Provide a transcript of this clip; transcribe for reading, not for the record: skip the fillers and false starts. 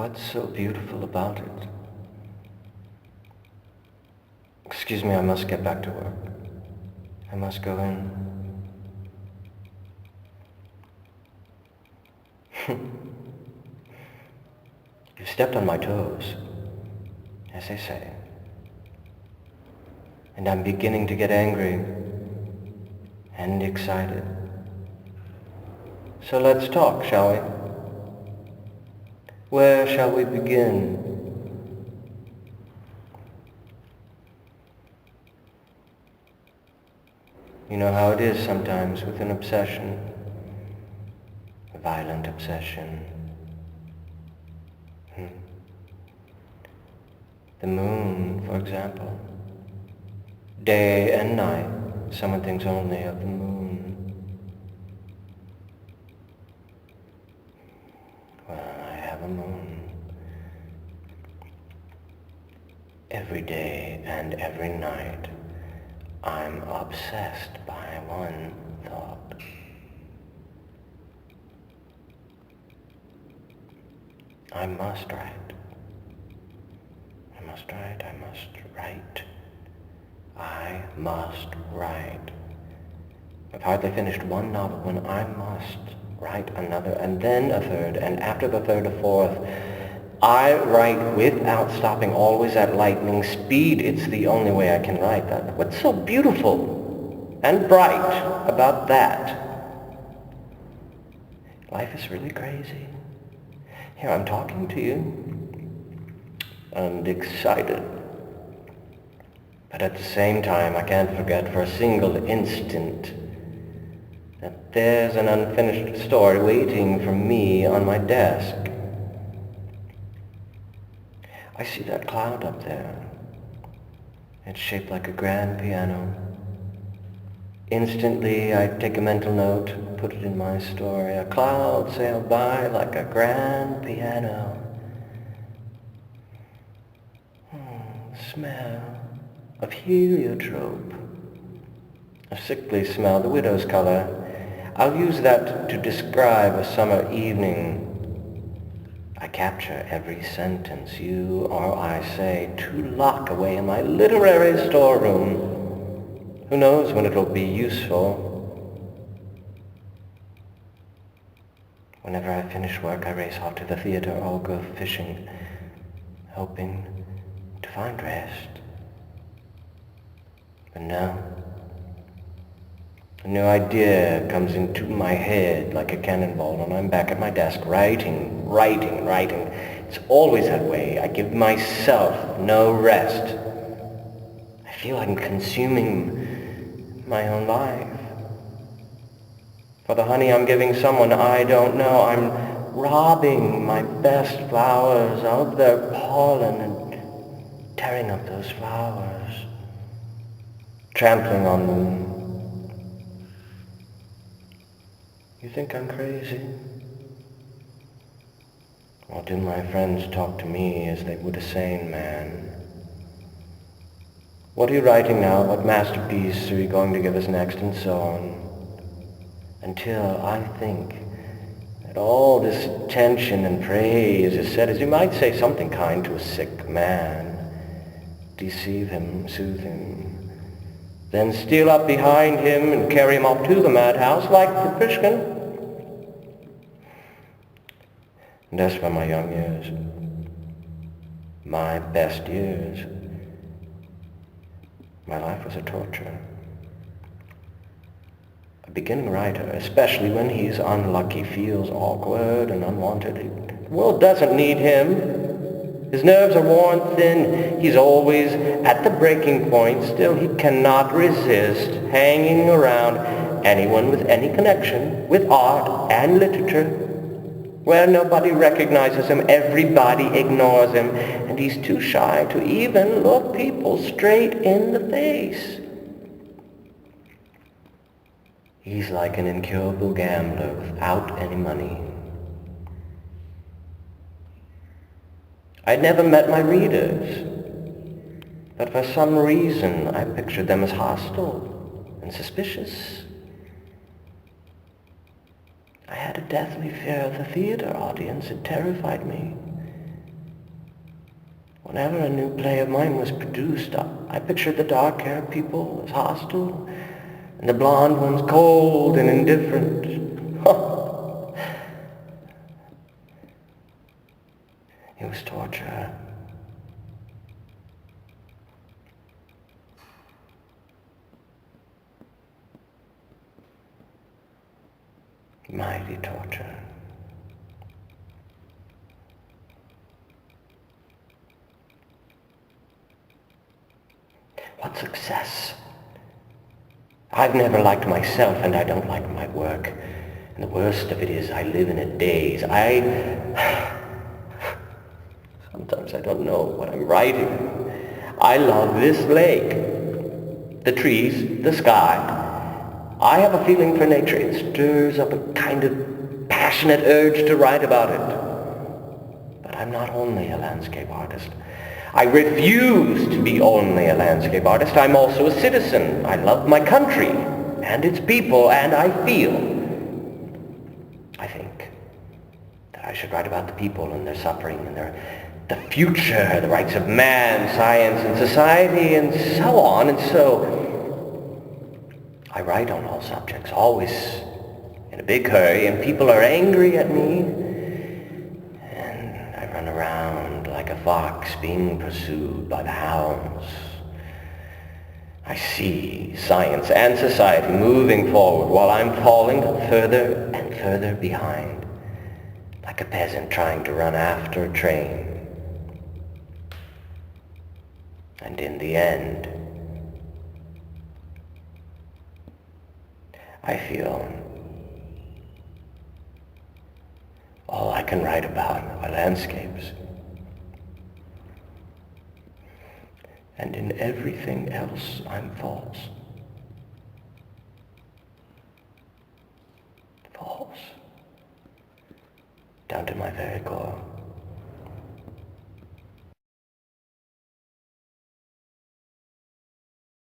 What's so beautiful about it? Excuse me, I must get back to work. I must go in. You've stepped on my toes, as they say. And I'm beginning to get angry and excited. So let's talk, shall we? Where shall we begin? You know how it is sometimes with an obsession, a violent obsession. The moon, for example. Day and night, someone thinks only of the moon. Well, I have a moon. Every day and every night, I'm obsessed by one thought. I must write. I must write. I must write. I must write. I've hardly finished one novel when I must write another, and then a third, and after the third a fourth. I write without stopping, always at lightning speed. It's the only way I can write that. What's so beautiful and bright about that? Life is really crazy. Here I'm talking to you and excited. But at the same time, I can't forget for a single instant that there's an unfinished story waiting for me on my desk. I see that cloud up there. It's shaped like a grand piano. Instantly, I take a mental note, put it in my story. A cloud sailed by like a grand piano. Smell of heliotrope. A sickly smell, the widow's color. I'll use that to describe a summer evening. I capture every sentence you or I say to lock away in my literary storeroom. Who knows when it'll be useful? Whenever I finish work, I race off to the theater or go fishing, hoping to find rest. But now, a new idea comes into my head like a cannonball, and I'm back at my desk writing. It's always that way. I give myself no rest. I feel I'm consuming my own life. For the honey I'm giving someone I don't know, I'm robbing my best flowers of their pollen and tearing up those flowers, trampling on them. You think I'm crazy? Or do my friends talk to me as they would a sane man? What are you writing now? What masterpiece are you going to give us next? And so on. Until I think that all this attention and praise is said, as you might say something kind to a sick man. Deceive him, soothe him. Then steal up behind him and carry him off to the madhouse like Pushkin. And as for my young years, my best years, my life was a torture. A beginning writer, especially when he's unlucky, feels awkward and unwanted. The world doesn't need him. His nerves are worn thin. He's always at the breaking point. Still, he cannot resist hanging around anyone with any connection with art and literature. Where nobody recognizes him, everybody ignores him, and he's too shy to even look people straight in the face. He's like an incurable gambler without any money. I'd never met my readers, but for some reason I pictured them as hostile and suspicious. I had a deathly fear of the theater audience. It terrified me. Whenever a new play of mine was produced, I pictured the dark-haired people as hostile, and the blonde ones cold and indifferent. It was torture. Mighty torture. What success? I've never liked myself, and I don't like my work. And the worst of it is I live in a daze. Sometimes I don't know what I'm writing. I love this lake, the trees, the sky. I have a feeling for nature. It stirs up a kind of passionate urge to write about it. But I'm not only a landscape artist. I refuse to be only a landscape artist. I'm also a citizen. I love my country and its people, and I think that I should write about the people and their suffering and the future, the rights of man, science and society, and so on. And so I write on all subjects, always in a big hurry, and people are angry at me, and I run around like a fox being pursued by the hounds. I see science and society moving forward while I'm falling further and further behind, like a peasant trying to run after a train. And in the end, I feel all I can write about are landscapes. And in everything else, I'm false. False. Down to my very core.